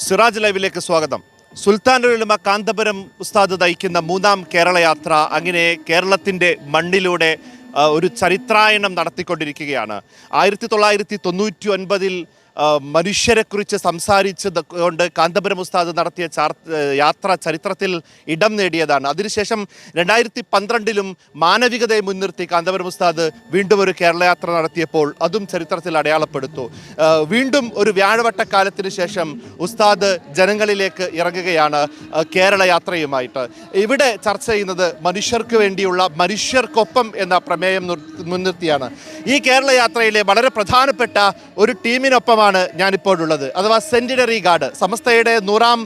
സിറാജ് ലൈവിലേക്ക് സ്വാഗതം. സുൽത്താനുൽ ഉലമ കാന്തപുരം ഉസ്താദ് നയിക്കുന്ന മൂന്നാം കേരള യാത്ര അങ്ങനെ കേരളത്തിൻ്റെ മണ്ണിലൂടെ ഒരു ചരിത്രായനം നടത്തിക്കൊണ്ടിരിക്കുകയാണ്. 1999 മനുഷ്യരെക്കുറിച്ച് സംസാരിച്ചത് കൊണ്ട് കാന്തപുരം ഉസ്താദ് നടത്തിയ യാത്ര ചരിത്രത്തിൽ ഇടം നേടിയതാണ്. അതിനുശേഷം 2012 മാനവികതയെ മുൻനിർത്തി കാന്തപുരം ഉസ്താദ് വീണ്ടും ഒരു കേരള യാത്ര നടത്തിയപ്പോൾ അതും ചരിത്രത്തിൽ അടയാളപ്പെടുത്തു. വീണ്ടും ഒരു വ്യാഴവട്ടക്കാലത്തിന് ശേഷം ഉസ്താദ് ജനങ്ങളിലേക്ക് ഇറങ്ങുകയാണ് കേരള യാത്രയുമായിട്ട്. ഇവിടെ ചർച്ച ചെയ്യുന്നത് മനുഷ്യർക്ക് വേണ്ടിയുള്ള മനുഷ്യർക്കൊപ്പം എന്ന പ്രമേയം മുൻനിർത്തിയാണ്. ഈ കേരള യാത്രയിലെ വളരെ പ്രധാനപ്പെട്ട ഒരു ടീമിനൊപ്പം ഞാനിപ്പോഴുള്ളത്, അഥവാ സെന്റിനറി ഗാർഡ്. സമസ്തയുടെ 100ാം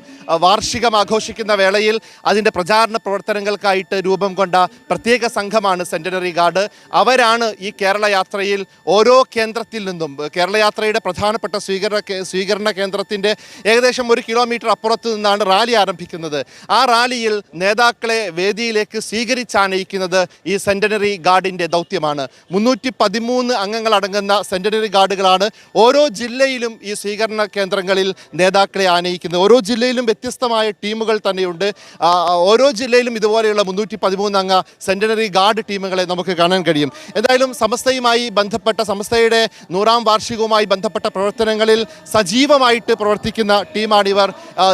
വാർഷികം ആഘോഷിക്കുന്ന വേളയിൽ അതിൻ്റെ പ്രചാരണ പ്രവർത്തനങ്ങൾക്കായിട്ട് രൂപം കൊണ്ട പ്രത്യേക സംഘമാണ് സെന്റിനറി ഗാർഡ്. അവരാണ് ഈ കേരള യാത്രയിൽ ഓരോ കേന്ദ്രത്തിൽ നിന്നും കേരള യാത്രയുടെ പ്രധാനപ്പെട്ട സ്വീകരണ കേന്ദ്രത്തിൻ്റെ ഏകദേശം 1 കിലോമീറ്റർ അപ്പുറത്ത് നിന്നാണ് റാലി ആരംഭിക്കുന്നത്. ആ റാലിയിൽ നേതാക്കളെ വേദിയിലേക്ക് സ്വീകരിച്ചാനയിക്കുന്നത് ഈ സെന്റിനറി ഗാർഡിൻ്റെ ദൗത്യമാണ്. 313 അംഗങ്ങളടങ്ങുന്ന സെന്റിനറി ഗാർഡുകളാണ് ഓരോ ജില്ലയിലും ഈ സ്വീകരണ കേന്ദ്രങ്ങളിൽ നേതാക്കളെ ആനയിക്കുന്നത്. ഓരോ ജില്ലയിലും വ്യത്യസ്തമായ ടീമുകൾ തന്നെയുണ്ട്. ഓരോ ജില്ലയിലും ഇതുപോലെയുള്ള 313 അംഗ സെന്റിനറി ഗാർഡ് ടീമുകളെ നമുക്ക് കാണാൻ കഴിയും. എന്തായാലും സമസ്തയുമായി ബന്ധപ്പെട്ട സമസ്തയുടെ 100ാം വാർഷികവുമായി ബന്ധപ്പെട്ട പ്രവർത്തനങ്ങളിൽ സജീവമായിട്ട് പ്രവർത്തിക്കുന്ന ടീമാണിവർ.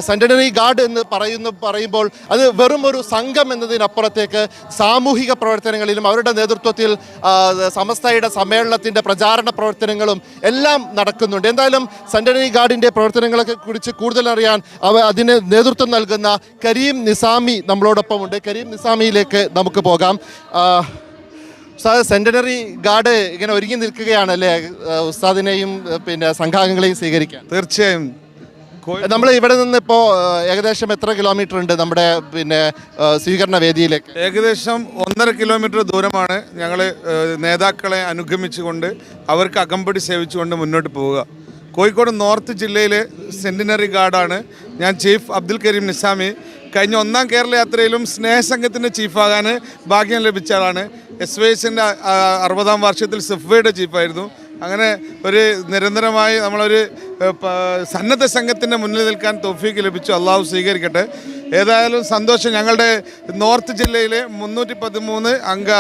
സെന്റിനറി ഗാർഡ് എന്ന് പറയുമ്പോൾ അത് വെറും ഒരു സംഘം എന്നതിനപ്പുറത്തേക്ക് സാമൂഹിക പ്രവർത്തനങ്ങളിലും അവരുടെ നേതൃത്വത്തിൽ സമസ്തയുടെ സമ്മേളനത്തിൻ്റെ പ്രചാരണ പ്രവർത്തനങ്ങളും എല്ലാം നടക്കുന്നുണ്ട്. എന്തായാലും സെന്റിനറി ഗാർഡിൻ്റെ പ്രവർത്തനങ്ങളെ കുറിച്ച് കൂടുതൽ അറിയാൻ അതിന് നേതൃത്വം നൽകുന്ന കരീം നിസാമി നമ്മളോടൊപ്പം ഉണ്ട്. കരീം നിസാമിയിലേക്ക് നമുക്ക് പോകാം. ഉസ്താദ്, സെന്റിനറി ഗാർഡ് ഇങ്ങനെ ഒരുങ്ങി നിൽക്കുകയാണല്ലേ ഉസ്താദിനെയും പിന്നെ സംഘാംഗങ്ങളെയും സ്വീകരിക്കാൻ? തീർച്ചയായും. നമ്മൾ ഇവിടെ നിന്ന് ഇപ്പോൾ ഏകദേശം എത്ര കിലോമീറ്റർ ഉണ്ട് നമ്മുടെ പിന്നെ സ്വീകരണ വേദിയിലേക്ക്? ഏകദേശം 1.5 കിലോമീറ്റർ ദൂരമാണ് ഞങ്ങൾ നേതാക്കളെ അനുഗമിച്ചുകൊണ്ട് അവർക്ക് അകമ്പടി സേവിച്ചുകൊണ്ട് മുന്നോട്ട് പോവുക. കോഴിക്കോട് നോർത്ത് ജില്ലയിലെ സെന്റിനറി ഗാർഡാണ് ഞാൻ. ചീഫ് അബ്ദുൽ കരീം നിസാമി. കഴിഞ്ഞ 1ാം കേരള യാത്രയിലും സ്നേഹസംഘത്തിൻ്റെ ചീഫാകാൻ ഭാഗ്യം ലഭിച്ച ആളാണ്. SYSൻ്റെ 60ാം വാർഷികത്തിൽ സിഫ്വയുടെ ചീഫായിരുന്നു. അങ്ങനെ ഒരു നിരന്തരമായി നമ്മളൊരു സന്നദ്ധ സംഘത്തിൻ്റെ മുന്നിൽ നിൽക്കാൻ തൗഫീക്ക് ലഭിച്ചു. അള്ളാഹു സ്വീകരിക്കട്ടെ. ഏതായാലും സന്തോഷം. ഞങ്ങളുടെ നോർത്ത് ജില്ലയിലെ 313 അംഗ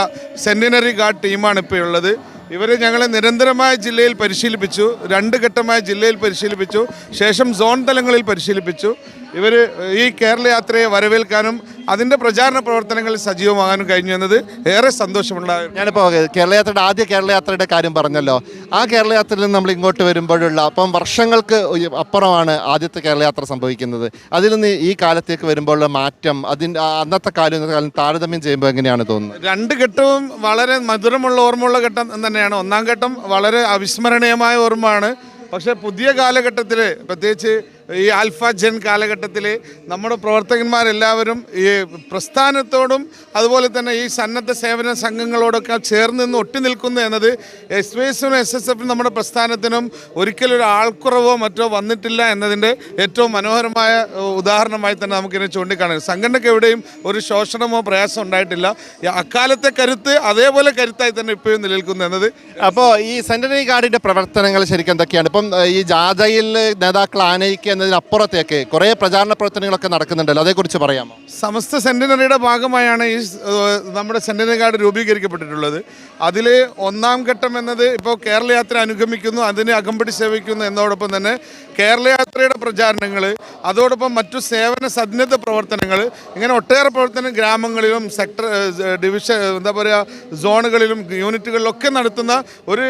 സെന്റിനറി ഗാർഡ് ടീമാണ് ഇപ്പോൾ ഉള്ളത്. ഇവർ ഞങ്ങളെ നിരന്തരമായ ജില്ലയിൽ പരിശീലിപ്പിച്ചു. 2 ഘട്ടമായി ജില്ലയിൽ പരിശീലിപ്പിച്ചു, ശേഷം സോൺ തലങ്ങളിൽ പരിശീലിപ്പിച്ചു. ഇവർ ഈ കേരള യാത്രയെ വരവേൽക്കാനും അതിൻ്റെ പ്രചാരണ പ്രവർത്തനങ്ങളിൽ സജീവമാകാനും കഴിഞ്ഞു എന്നത് ഏറെ സന്തോഷമുണ്ടാകും. ഞാനിപ്പോൾ ആദ്യ കേരള യാത്രയുടെ കാര്യം പറഞ്ഞല്ലോ. ആ കേരള യാത്രയിൽ നിന്ന് നമ്മൾ ഇങ്ങോട്ട് വരുമ്പോഴുള്ള വർഷങ്ങൾക്ക് അപ്പുറമാണ് ആദ്യത്തെ കേരള യാത്ര സംഭവിക്കുന്നത്. അതിൽ നിന്ന് ഈ കാലത്തേക്ക് വരുമ്പോഴുള്ള മാറ്റം, അന്നത്തെ കാലം താരതമ്യം ചെയ്യുമ്പോൾ എങ്ങനെയാണ് തോന്നുന്നത്? 2 ഘട്ടവും വളരെ മധുരമുള്ള ഓർമ്മയുള്ള ഘട്ടം തന്നെയാണ്. 1ാം ഘട്ടം വളരെ അവിസ്മരണീയമായ ഓർമ്മയാണ്. പക്ഷേ പുതിയ കാലഘട്ടത്തിൽ, പ്രത്യേകിച്ച് ഈ ആൽഫ ജെൻ കാലഘട്ടത്തിൽ നമ്മുടെ പ്രവർത്തകന്മാരെല്ലാവരും ഈ പ്രസ്ഥാനത്തോടും അതുപോലെ തന്നെ ഈ സന്നദ്ധ സേവന സംഘങ്ങളോടൊക്കെ ചേർന്ന് നിന്ന് ഒട്ടി നിൽക്കുന്നു എന്നത് SYSനും SSFനും നമ്മുടെ പ്രസ്ഥാനത്തിനും ഒരിക്കലും ഒരു ആൾക്കുറവോ മറ്റോ വന്നിട്ടില്ല എന്നതിൻ്റെ ഏറ്റവും മനോഹരമായ ഉദാഹരണമായി തന്നെ നമുക്കിതിനെ ചൂണ്ടിക്കാണാം. സംഘടനയ്ക്ക് എവിടെയും ഒരു ശോഷണമോ പ്രയാസം ഉണ്ടായിട്ടില്ല. അക്കാലത്തെ കരുത്ത് അതേപോലെ കരുത്തായി തന്നെ ഇപ്പോഴും നിലനിൽക്കുന്നു എന്നത്. അപ്പോൾ ഈ സെന്റിനറി ഗാർഡിൻ്റെ പ്രവർത്തനങ്ങൾ ശരിക്കും എന്തൊക്കെയാണ്? ഇപ്പം ഈ ജാഥയിൽ നേതാക്കൾ ആനയിക്കുക എന്നതിനപ്പുറത്തേക്ക് കുറേ പ്രചാരണ പ്രവർത്തനങ്ങളൊക്കെ നടക്കുന്നുണ്ടല്ലോ, അതേക്കുറിച്ച് പറയാമോ? സമസ്ത സെന്റിനറിയുടെ ഭാഗമായാണ് ഈ നമ്മുടെ സെന്റിനറി ഗാർഡ് രൂപീകരിക്കപ്പെട്ടിട്ടുള്ളത്. അതിൽ 1ാം ഘട്ടം എന്നത് ഇപ്പോൾ കേരള യാത്ര അനുഗമിക്കുന്നു, അതിന് അകമ്പടി സേവിക്കുന്നു എന്നതോടൊപ്പം തന്നെ കേരള യാത്രയുടെ പ്രചാരണങ്ങൾ, അതോടൊപ്പം മറ്റു സേവന സന്നദ്ധ പ്രവർത്തനങ്ങൾ, ഇങ്ങനെ ഒട്ടേറെ പ്രവർത്തനം ഗ്രാമങ്ങളിലും സെക്ടർ ഡിവിഷൻ സോണുകളിലും യൂണിറ്റുകളിലൊക്കെ നടത്തുന്ന ഒരു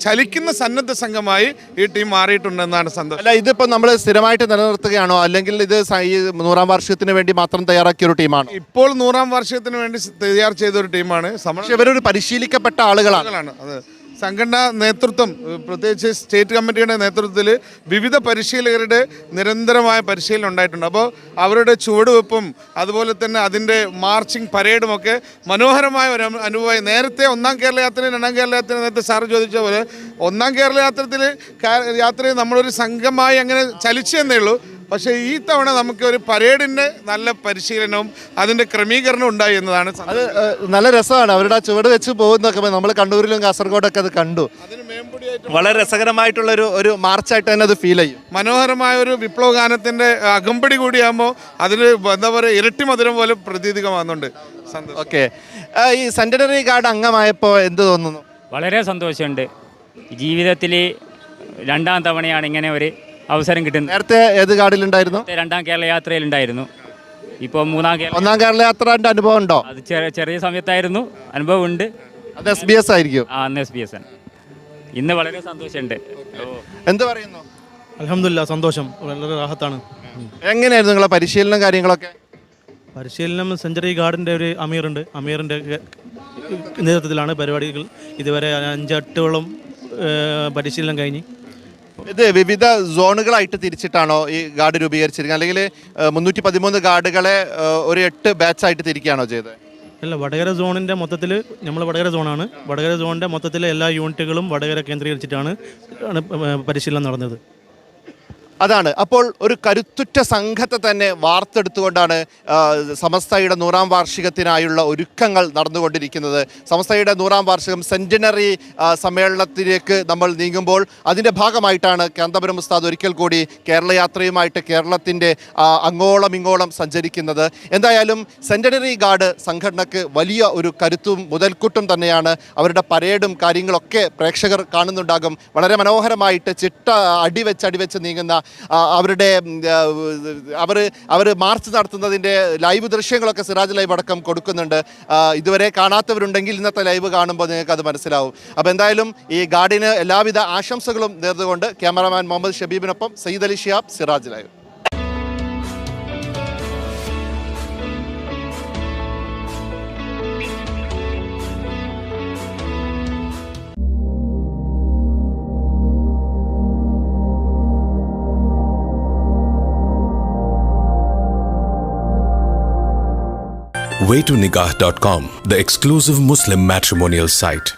ചലിക്കുന്ന സന്നദ്ധ സംഘമായി ഈ ടീം മാറിയിട്ടുണ്ടെന്നാണ് സന്തോഷം. അല്ല, ഇതിപ്പോൾ നമ്മൾ സ്ഥിരമായിട്ട് നിലനിർത്തുകയാണോ, അല്ലെങ്കിൽ ഇത് ഈ 100ാം വാർഷികത്തിന് വേണ്ടി മാത്രം തയ്യാറാക്കിയ ഒരു ടീമാണോ? ഇപ്പോൾ 100ാം വാർഷികത്തിന് വേണ്ടി തയ്യാർ ചെയ്ത ഒരു ടീമാണ്. ഇവരൊരു പരിശീലിക്കപ്പെട്ട ആളുകളാണ്. അത് സംഘടനാ നേതൃത്വം, പ്രത്യേകിച്ച് സ്റ്റേറ്റ് കമ്മിറ്റിയുടെ നേതൃത്വത്തിൽ വിവിധ പരിശീലകരുടെ നിരന്തരമായ പരിശീലനം ഉണ്ടായിട്ടുണ്ട്. അപ്പോൾ അവരുടെ ചുവടുവെപ്പും അതുപോലെ തന്നെ അതിൻ്റെ മാർച്ചിങ് പരേഡുമൊക്കെ മനോഹരമായ ഒരു അനുഭവമായി. നേരത്തെ 1ാം കേരള യാത്രയും 2ാം കേരള യാത്രയും നേരത്തെ സാറ് ചോദിച്ച പോലെ 1ാം കേരള യാത്രയിൽ നമ്മളൊരു സംഘമായി അങ്ങനെ ചലിച്ചെന്നേ ഉള്ളൂ. പക്ഷേ ഈ തവണ നമുക്ക് ഒരു പരേഡിൻ്റെ നല്ല പരിശീലനവും അതിൻ്റെ ക്രമീകരണവും ഉണ്ടായി എന്നതാണ് അത് നല്ല രസമാണ്. അവരുടെ ആ ചുവട് വെച്ച് പോകുന്നതൊക്കെ നമ്മൾ കണ്ണൂരിലും കാസർഗോഡൊക്കെ അത് കണ്ടു. അതിന് മേമ്പൊടിയായിട്ട് വളരെ രസകരമായിട്ടുള്ള ഒരു മാർച്ചായിട്ട് തന്നെ അത് ഫീൽ ചെയ്യും. മനോഹരമായ ഒരു വിപ്ലവ ഗാനത്തിൻ്റെ അകമ്പടി കൂടിയാകുമ്പോൾ അതിന് എന്താ പറയുക ഇരട്ടി മധുരം പോലെ പ്രതീതികമാകുന്നുണ്ട്. സന്തോഷം. ഓക്കെ, ഈ സെന്റിനറി ഗാർഡ് അംഗമായപ്പോൾ എന്ത് തോന്നുന്നു? വളരെ സന്തോഷമുണ്ട്. ജീവിതത്തിൽ 2ാം തവണയാണ് ഇങ്ങനെ ഒരു അവസരം കിട്ടുന്നത്. നേരത്തെ ഏത് ഗാർഡിലുണ്ടായിരുന്നു? 2ാം കേരള യാത്രയിലുണ്ടായിരുന്നു. ഇപ്പോൾ 3ാം കേരള. 1ാം കേരള യാത്രൻ്റെ അനുഭവം ഉണ്ടോ? അത് ചെറിയ സമയത്തായിരുന്നു, അനുഭവം ഉണ്ട്. അത് SBS ആയിരിക്കും. അന്ന് SBS ആണ്. ഇന്ന് വളരെ സന്തോഷമുണ്ട്. എന്ത് പറയുന്നു? അൽഹംദുലില്ലാ, സന്തോഷം, വളരെ റാഹത്താണ്. എങ്ങനെയായിരുന്നു നിങ്ങളെ പരിശീലനം കാര്യങ്ങളൊക്കെ? പരിശീലനം സെഞ്ചുറി ഗാർഡിൻ്റെ ഒരു അമീറുണ്ട്, അമീറിൻ്റെ നേതൃത്വത്തിലാണ് പരിപാടികൾ. ഇതുവരെ 5-8ഓളം പരിശീലനം കഴിഞ്ഞ്. ഇത് വിവിധ സോണുകളായിട്ട് തിരിച്ചിട്ടാണോ ഈ ഗാർഡ് രൂപീകരിച്ചിരിക്കുന്നത്, അല്ലെങ്കിൽ 313 ഗാർഡുകളെ ഒരു 8 ബാച്ചായിട്ട് തിരിക്കുകയാണോ ചെയ്തത്? അല്ല, വടകര സോണിൻ്റെ മൊത്തത്തിൽ, നമ്മൾ വടകര സോണാണ്, വടകര സോണിൻ്റെ മൊത്തത്തിലെ എല്ലാ യൂണിറ്റുകളും വടകര കേന്ദ്രീകരിച്ചിട്ടാണ് പരിശീലനം നടന്നത്. അതാണ്. അപ്പോൾ ഒരു കരുത്തുറ്റ സംഘത്തെ തന്നെ വാർത്തെടുത്തുകൊണ്ടാണ് സമസ്തയുടെ 100ാം വാർഷികത്തിനായുള്ള ഒരുക്കങ്ങൾ നടന്നുകൊണ്ടിരിക്കുന്നത്. സമസ്തയുടെ 100ാം വാർഷികം സെന്റിനറി സമ്മേളനത്തിലേക്ക് നമ്മൾ നീങ്ങുമ്പോൾ അതിൻ്റെ ഭാഗമായിട്ടാണ് കാന്തപുരം ഉസ്താദ് ഒരിക്കൽ കൂടി കേരള യാത്രയുമായിട്ട് കേരളത്തിൻ്റെ അങ്ങോളം ഇങ്ങോളം സഞ്ചരിക്കുന്നത്. എന്തായാലും സെന്റിനറി ഗാർഡ് സംഘടനക്ക് വലിയ ഒരു കരുത്തും മുതൽക്കൂട്ടും തന്നെയാണ്. അവരുടെ പരേഡും കാര്യങ്ങളൊക്കെ പ്രേക്ഷകർ കാണുന്നുണ്ടാകും. വളരെ മനോഹരമായിട്ട് ചിട്ട അടിവെച്ച് നീങ്ങുന്ന അവരുടെ അവർ മാർച്ച് നടത്തുന്നതിൻ്റെ ലൈവ് ദൃശ്യങ്ങളൊക്കെ സിറാജ് ലൈവ് അടക്കം കൊടുക്കുന്നുണ്ട്. ഇതുവരെ കാണാത്തവരുണ്ടെങ്കിൽ ഇന്നത്തെ ലൈവ് കാണുമ്പോൾ നിങ്ങൾക്ക് അത് മനസ്സിലാവും. അപ്പോൾ എന്തായാലും ഈ ഗാർഡിന് എല്ലാവിധ ആശംസകളും നേർന്നുകൊണ്ട് ക്യാമറാമാൻ മുഹമ്മദ് ഷബീബിനൊപ്പം Sayyid Ali Shihab, Siraj live. waytonikah.com, the exclusive Muslim matrimonial site.